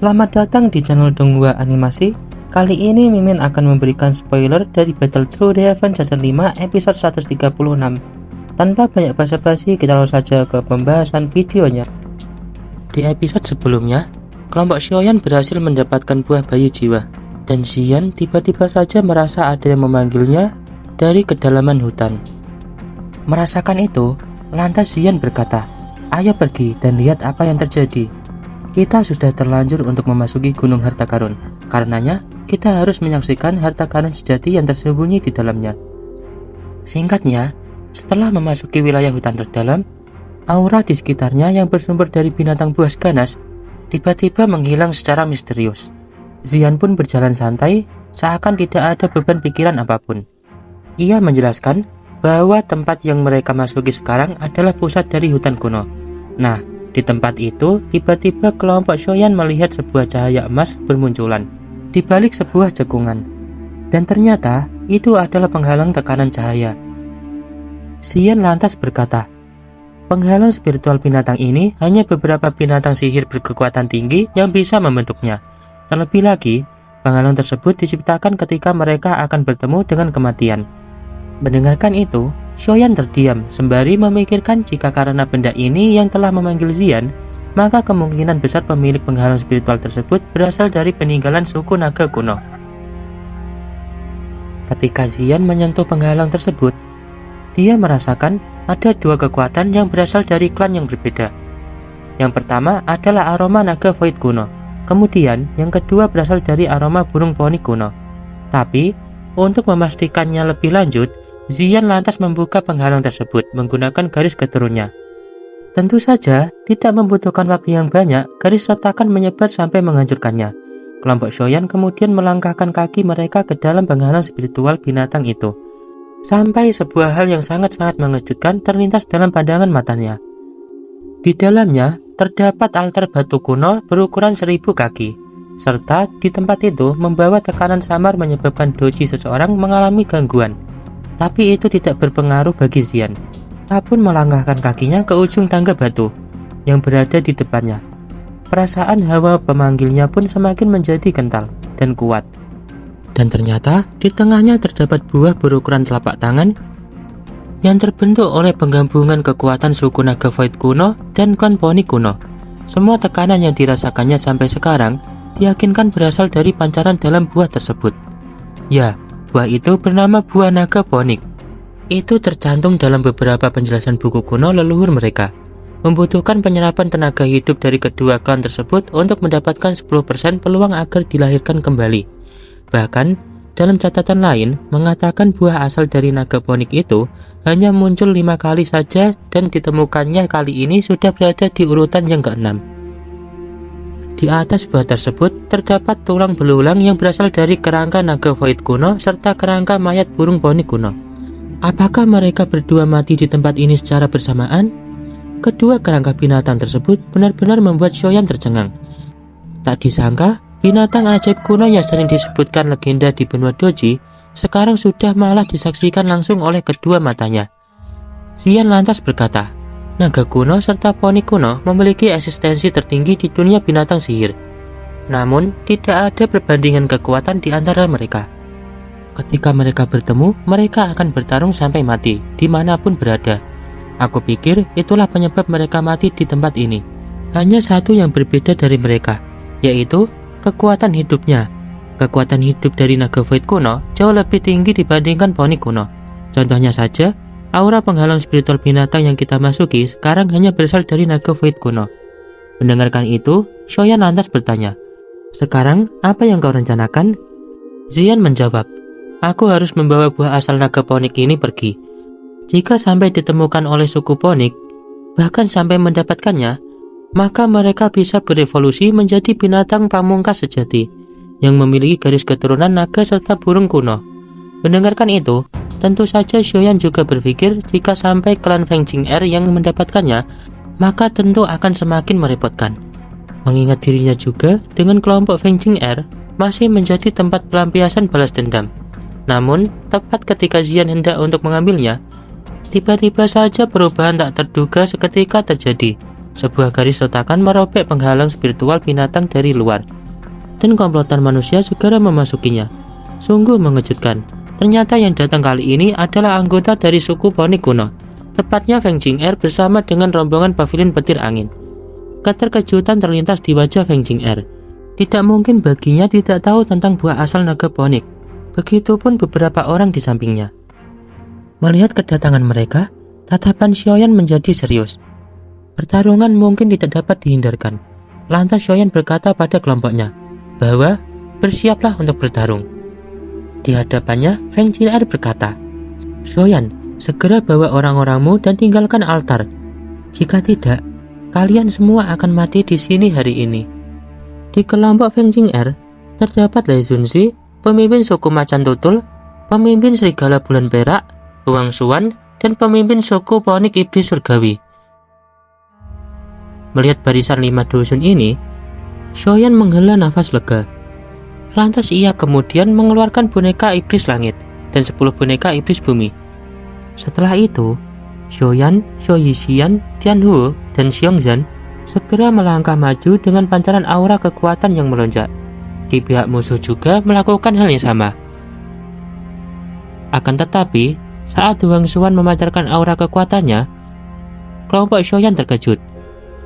Selamat datang di channel Donghua Animasi. Kali ini Mimin akan memberikan spoiler dari Battle Through the Heaven Season 5 episode 136. Tanpa banyak basa-basi, kita langsung saja ke pembahasan videonya. Di episode sebelumnya, kelompok Xiaoyan berhasil mendapatkan buah bayi jiwa, dan Xian tiba-tiba saja merasa ada yang memanggilnya dari kedalaman hutan. Merasakan itu, lantas Xian berkata, "Ayo pergi dan lihat apa yang terjadi. Kita sudah terlanjur untuk memasuki Gunung Harta Karun. Karenanya, kita harus menyaksikan harta karun sejati yang tersembunyi di dalamnya." Singkatnya, setelah memasuki wilayah hutan terdalam, aura di sekitarnya yang bersumber dari binatang buas ganas tiba-tiba menghilang secara misterius. Xian pun berjalan santai, seakan tidak ada beban pikiran apapun. Ia menjelaskan bahwa tempat yang mereka masuki sekarang adalah pusat dari hutan kuno. Nah, di tempat itu, tiba-tiba kelompok Xiaoyan melihat sebuah cahaya emas bermunculan di balik sebuah cekungan. Dan ternyata, itu adalah penghalang tekanan cahaya. Xian lantas berkata, "Penghalang spiritual binatang ini hanya beberapa binatang sihir berkekuatan tinggi yang bisa membentuknya. Terlebih lagi, penghalang tersebut diciptakan ketika mereka akan bertemu dengan kematian." Mendengarkan itu, Xiaoyan terdiam sembari memikirkan jika karena benda ini yang telah memanggil Xian, maka kemungkinan besar pemilik penghalang spiritual tersebut berasal dari peninggalan suku naga kuno. Ketika Xian menyentuh penghalang tersebut, dia merasakan ada dua kekuatan yang berasal dari klan yang berbeda. Yang pertama adalah aroma naga void kuno, kemudian yang kedua berasal dari aroma burung poni kuno. Tapi, untuk memastikannya lebih lanjut, Xian lantas membuka penghalang tersebut menggunakan garis keturunnya. Tentu saja, tidak membutuhkan waktu yang banyak, garis retakan menyebar sampai menghancurkannya. Kelompok Xiaoyan kemudian melangkahkan kaki mereka ke dalam penghalang spiritual binatang itu. Sampai sebuah hal yang sangat-sangat mengejutkan terlintas dalam pandangan matanya. Di dalamnya, terdapat altar batu kuno berukuran 1000 kaki. Serta di tempat itu membawa tekanan samar menyebabkan doji seseorang mengalami gangguan. Tapi itu tidak berpengaruh bagi Xian. Dia pun melangkahkan kakinya ke ujung tangga batu yang berada di depannya. Perasaan hawa pemanggilnya pun semakin menjadi kental dan kuat. Dan ternyata di tengahnya terdapat buah berukuran telapak tangan yang terbentuk oleh penggabungan kekuatan suku naga void kuno dan klan poni kuno. Semua tekanan yang dirasakannya sampai sekarang diyakinkan berasal dari pancaran dalam buah tersebut. Ya, buah itu bernama buah naga ponik. Itu tercantum dalam beberapa penjelasan buku kuno leluhur mereka. Membutuhkan penyerapan tenaga hidup dari kedua klan tersebut untuk mendapatkan 10% peluang agar dilahirkan kembali. Bahkan, dalam catatan lain mengatakan buah asal dari naga ponik itu hanya muncul 5 kali saja dan ditemukannya kali ini sudah berada di urutan yang ke-6. Di atas buah tersebut terdapat tulang belulang yang berasal dari kerangka naga void kuno serta kerangka mayat burung poni kuno. Apakah mereka berdua mati di tempat ini secara bersamaan? Kedua kerangka binatang tersebut benar-benar membuat Xiaoyan tercengang. Tak disangka, binatang ajaib kuno yang sering disebutkan legenda di benua Doji sekarang sudah malah disaksikan langsung oleh kedua matanya. Xian lantas berkata, naga kuno serta poni kuno memiliki eksistensi tertinggi di dunia binatang sihir. Namun, tidak ada perbandingan kekuatan di antara mereka. Ketika mereka bertemu, mereka akan bertarung sampai mati, dimanapun berada. Aku pikir itulah penyebab mereka mati di tempat ini. Hanya satu yang berbeda dari mereka, yaitu kekuatan hidupnya. Kekuatan hidup dari naga void kuno jauh lebih tinggi dibandingkan poni kuno. Contohnya saja, aura penghalang spiritual binatang yang kita masuki sekarang hanya berasal dari naga void kuno. Mendengarkan itu, Xiaoyan lantas bertanya, "Sekarang, apa yang kau rencanakan?" Xian menjawab, "Aku harus membawa buah asal naga ponik ini pergi. Jika sampai ditemukan oleh suku ponik, bahkan sampai mendapatkannya, maka mereka bisa berevolusi menjadi binatang pamungkas sejati, yang memiliki garis keturunan naga serta burung kuno." Mendengarkan itu, tentu saja Xiaoyan juga berpikir jika sampai klan Feng Jing'er yang mendapatkannya, maka tentu akan semakin merepotkan. Mengingat dirinya juga dengan kelompok Feng Jing'er masih menjadi tempat pelampiasan balas dendam. Namun, tepat ketika Xian hendak untuk mengambilnya, tiba-tiba saja perubahan tak terduga seketika terjadi. Sebuah garis retakan merobek penghalang spiritual binatang dari luar, dan komplotan manusia segera memasukinya. Sungguh mengejutkan. Ternyata yang datang kali ini adalah anggota dari suku Phoenix kuno, tepatnya Feng Jing'er bersama dengan rombongan pavilion petir angin. Keterkejutan terlintas di wajah Feng Jing'er. Tidak mungkin baginya tidak tahu tentang buah asal naga Phoenix. Begitupun beberapa orang di sampingnya. Melihat kedatangan mereka, tatapan Xiaoyan menjadi serius. Pertarungan mungkin tidak dapat dihindarkan. Lantas Xiaoyan berkata pada kelompoknya bahwa bersiaplah untuk bertarung. Di hadapannya, Feng Jing'er berkata, "Xiaoyan, segera bawa orang-orangmu dan tinggalkan altar. Jika tidak, kalian semua akan mati di sini hari ini." Di kelompok Feng Jing'er terdapat Lei Zunzi, pemimpin suku Macan Tutul, pemimpin Serigala Bulan Perak, Huang Xuan, dan pemimpin suku Phoenix Iblis Surgawi. Melihat barisan 5 dusun ini, Xiaoyan menghela nafas lega. Lantas ia kemudian mengeluarkan boneka iblis langit dan 10 boneka iblis bumi. Setelah itu, Xiaoyan, Xiao Yixian, Tianhuo, dan Xiongzhan segera melangkah maju dengan pancaran aura kekuatan yang melonjak. Di pihak musuh juga melakukan hal yang sama. Akan tetapi, saat Huang Xuan memancarkan aura kekuatannya, kelompok Xiaoyan terkejut.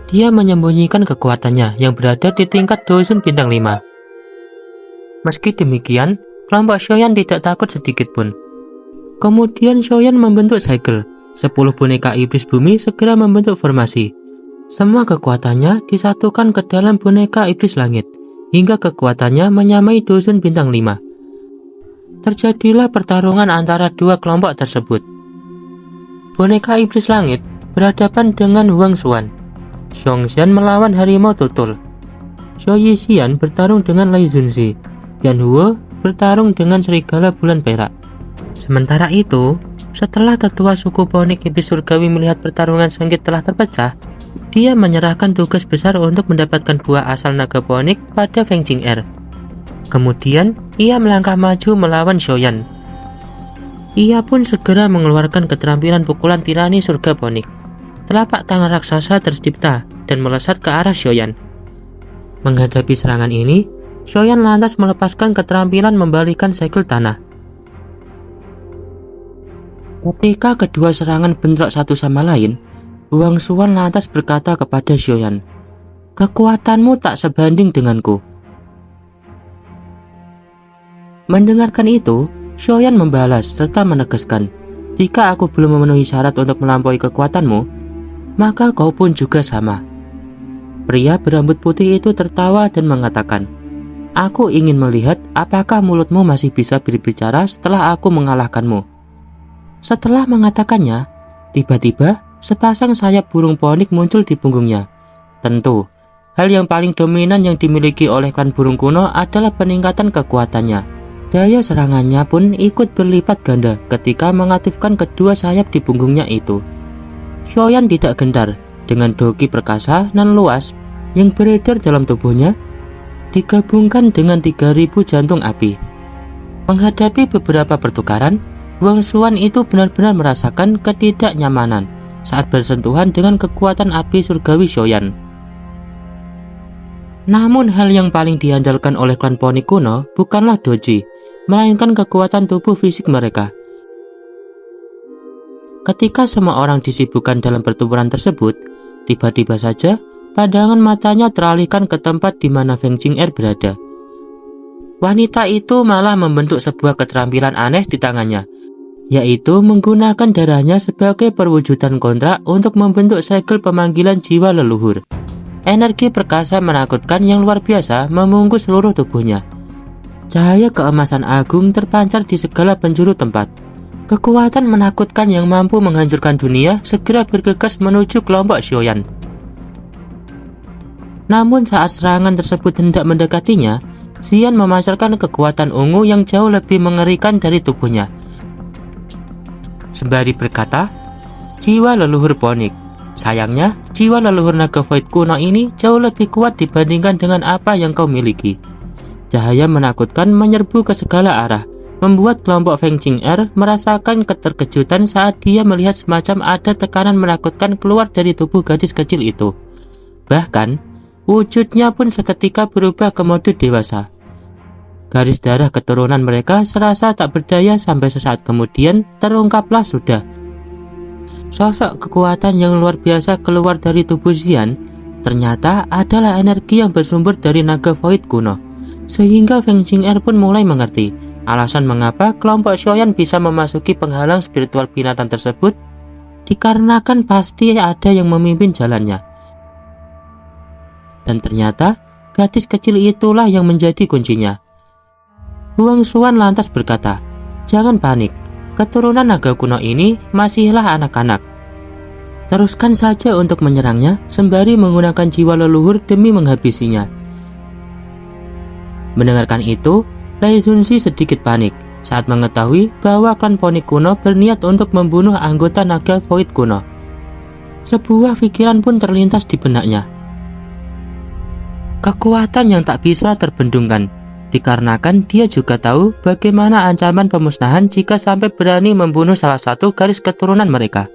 Dia menyembunyikan kekuatannya yang berada di tingkat dusun bintang 5. Meski demikian, kelompok Xiaoyan tidak takut sedikit pun. Kemudian Xiaoyan membentuk segel. 10 boneka iblis bumi segera membentuk formasi. Semua kekuatannya disatukan ke dalam boneka iblis langit, hingga kekuatannya menyamai dusun bintang 5. Terjadilah pertarungan antara dua kelompok tersebut. Boneka iblis langit berhadapan dengan Huang Xuan. Xiongzhan melawan harimau tutul. Xiao Yixian bertarung dengan Lei Zunzi. Tianhuo bertarung dengan serigala bulan perak. Sementara itu, setelah tetua suku Phoenix Iblis Surgawi melihat pertarungan sengit telah terpecah, dia menyerahkan tugas besar untuk mendapatkan buah asal naga Phoenix pada Feng Jing'er. Kemudian, ia melangkah maju melawan Xiaoyan. Ia pun segera mengeluarkan keterampilan pukulan tirani surga Phoenix. Telapak tangan raksasa tercipta dan melesat ke arah Xiaoyan. Menghadapi serangan ini, Xiaoyan lantas melepaskan keterampilan membalikan segel tanah. Ketika kedua serangan bentrok satu sama lain, Huang Xuan lantas berkata kepada Xiaoyan, "Kekuatanmu tak sebanding denganku." Mendengarkan itu, Xiaoyan membalas serta menegaskan, "Jika aku belum memenuhi syarat untuk melampaui kekuatanmu, maka kau pun juga sama." Pria berambut putih itu tertawa dan mengatakan, "Aku ingin melihat apakah mulutmu masih bisa berbicara setelah aku mengalahkanmu." Setelah mengatakannya, tiba-tiba sepasang sayap burung Phoenix muncul di punggungnya. Tentu, hal yang paling dominan yang dimiliki oleh klan burung kuno adalah peningkatan kekuatannya. Daya serangannya pun ikut berlipat ganda ketika mengaktifkan kedua sayap di punggungnya itu. Xiaoyan tidak gentar dengan doki perkasa nan luas yang beredar dalam tubuhnya, digabungkan dengan 3000 jantung api. Menghadapi beberapa pertukaran, Huang Xuan itu benar-benar merasakan ketidaknyamanan saat bersentuhan dengan kekuatan api surgawi Xiaoyan. Namun hal yang paling diandalkan oleh klan Phoenix kuno bukanlah doji, melainkan kekuatan tubuh fisik mereka. Ketika semua orang disibukkan dalam pertempuran tersebut, tiba-tiba saja pandangan matanya teralihkan ke tempat di mana Feng Jing'er berada. Wanita itu malah membentuk sebuah keterampilan aneh di tangannya, yaitu menggunakan darahnya sebagai perwujudan kontrak untuk membentuk segel pemanggilan jiwa leluhur. Energi perkasa menakutkan yang luar biasa membungkus seluruh tubuhnya. Cahaya keemasan agung terpancar di segala penjuru tempat. Kekuatan menakutkan yang mampu menghancurkan dunia segera bergegas menuju kelompok Xiaoyan. Namun saat serangan tersebut hendak mendekatinya, Xian memancarkan kekuatan ungu yang jauh lebih mengerikan dari tubuhnya. Sembari berkata, "Jiwa leluhur Phoenix. Sayangnya, jiwa leluhur naga void kuno ini jauh lebih kuat dibandingkan dengan apa yang kau miliki." Cahaya menakutkan menyerbu ke segala arah, membuat kelompok Feng Jing'er merasakan keterkejutan saat dia melihat semacam ada tekanan menakutkan keluar dari tubuh gadis kecil itu. Bahkan, wujudnya pun seketika berubah ke mode dewasa. Garis darah keturunan mereka serasa tak berdaya sampai sesaat kemudian terungkaplah sudah. Sosok kekuatan yang luar biasa keluar dari tubuh Xian ternyata adalah energi yang bersumber dari naga void kuno. Sehingga Feng Jing'er pun mulai mengerti alasan mengapa kelompok Xiaoyan bisa memasuki penghalang spiritual binatang tersebut, dikarenakan pasti ada yang memimpin jalannya. Dan ternyata gadis kecil itulah yang menjadi kuncinya. Huang Xuan lantas berkata, "Jangan panik, keturunan naga kuno ini masihlah anak-anak. Teruskan saja untuk menyerangnya sembari menggunakan jiwa leluhur demi menghabisinya." Mendengarkan itu, Lei Zunzi sedikit panik saat mengetahui bahwa klan Poni kuno berniat untuk membunuh anggota naga void kuno. Sebuah pikiran pun terlintas di benaknya. Kekuatan yang tak bisa terbendungkan, dikarenakan dia juga tahu bagaimana ancaman pemusnahan jika sampai berani membunuh salah satu garis keturunan mereka.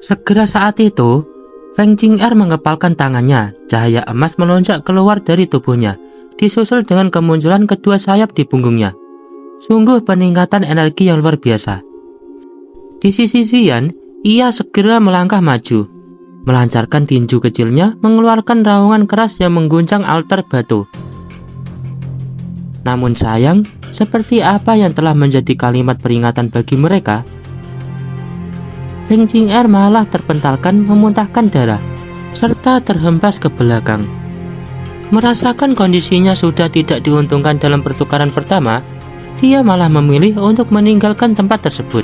Segera saat itu, Feng Jing'er mengepalkan tangannya, cahaya emas melonjak keluar dari tubuhnya, disusul dengan kemunculan kedua sayap di punggungnya. Sungguh peningkatan energi yang luar biasa. Di sisi Xian, ia segera melangkah maju, melancarkan tinju kecilnya mengeluarkan raungan keras yang mengguncang altar batu. Namun sayang, seperti apa yang telah menjadi kalimat peringatan bagi mereka, Feng Jing'er malah terpentalkan memuntahkan darah, serta terhempas ke belakang. Merasakan kondisinya sudah tidak diuntungkan dalam pertukaran pertama, dia malah memilih untuk meninggalkan tempat tersebut.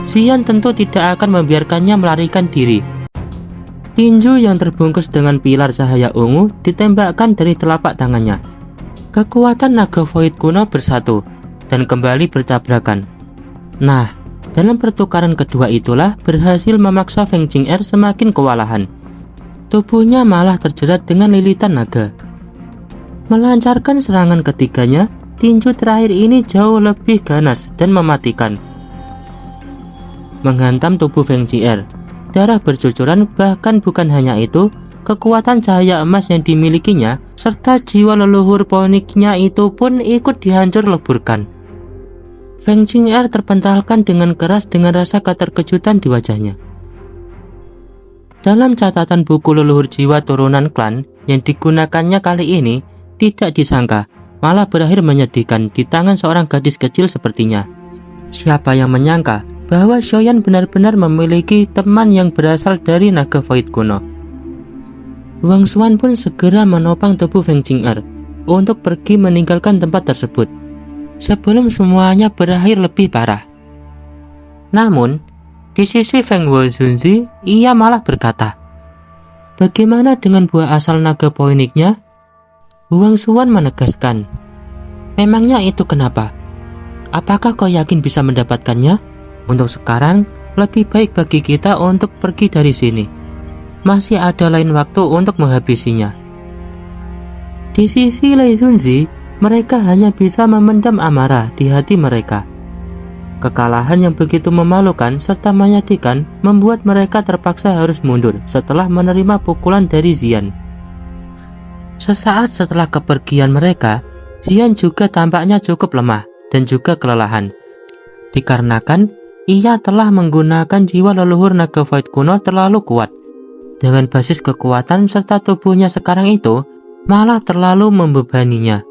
Xian tentu tidak akan membiarkannya melarikan diri. Tinju yang terbungkus dengan pilar cahaya ungu ditembakkan dari telapak tangannya. Kekuatan naga void kuno bersatu dan kembali bertabrakan. Nah, dalam pertukaran kedua itulah berhasil memaksa Feng Jing'er semakin kewalahan. Tubuhnya malah terjerat dengan lilitan naga. Melancarkan serangan ketiganya, tinju terakhir ini jauh lebih ganas dan mematikan. Menghantam tubuh Feng Jing'er, darah bercucuran, bahkan bukan hanya itu, kekuatan cahaya emas yang dimilikinya serta jiwa leluhur poniknya itu pun ikut dihancur leburkan. Feng Jing'er terpentalkan dengan keras dengan rasa keterkejutan di wajahnya. Dalam catatan buku leluhur jiwa turunan klan yang digunakannya kali ini, tidak disangka malah berakhir menyedihkan di tangan seorang gadis kecil sepertinya. Siapa yang menyangka bahwa Xiaoyan benar-benar memiliki teman yang berasal dari naga void kuno. Huang Xuan pun segera menopang tubuh Feng Jing'er untuk pergi meninggalkan tempat tersebut sebelum semuanya berakhir lebih parah. Namun, di sisi Feng Zunzi, ia malah berkata, "Bagaimana dengan buah asal naga poiniknya?" Huang Xuan menegaskan, "Memangnya itu kenapa? Apakah kau yakin bisa mendapatkannya? Untuk sekarang, lebih baik bagi kita untuk pergi dari sini. Masih ada lain waktu untuk menghabisinya." Di sisi Lei Zunzi, mereka hanya bisa memendam amarah di hati mereka. Kekalahan yang begitu memalukan serta menyedihkan membuat mereka terpaksa harus mundur setelah menerima pukulan dari Xian. Sesaat setelah kepergian mereka, Xian juga tampaknya cukup lemah dan juga kelelahan. Dikarenakan ia telah menggunakan jiwa leluhur naga void kuno terlalu kuat. Dengan basis kekuatan serta tubuhnya sekarang itu malah terlalu membebaninya.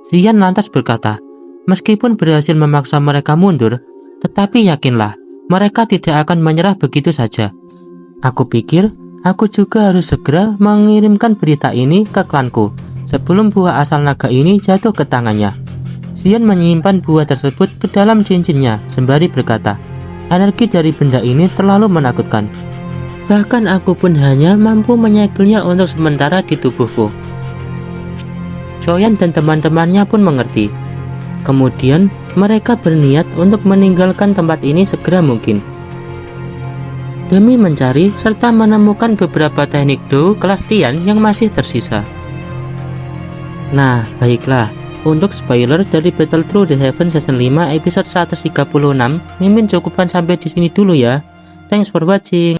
Xian lantas berkata, meskipun berhasil memaksa mereka mundur, tetapi yakinlah, mereka tidak akan menyerah begitu saja. Aku pikir, aku juga harus segera mengirimkan berita ini ke klanku, sebelum buah asal naga ini jatuh ke tangannya. Xian menyimpan buah tersebut ke dalam cincinnya, sembari berkata, energi dari benda ini terlalu menakutkan. Bahkan aku pun hanya mampu menyegelnya untuk sementara di tubuhku. Xiaoyan dan teman-temannya pun mengerti. Kemudian, mereka berniat untuk meninggalkan tempat ini segera mungkin, demi mencari serta menemukan beberapa teknik Do kelas Tian yang masih tersisa. Nah, baiklah, untuk spoiler dari Battle Through the Heaven Season 5 episode 136, Mimin cukupkan sampai di sini dulu ya. Thanks for watching.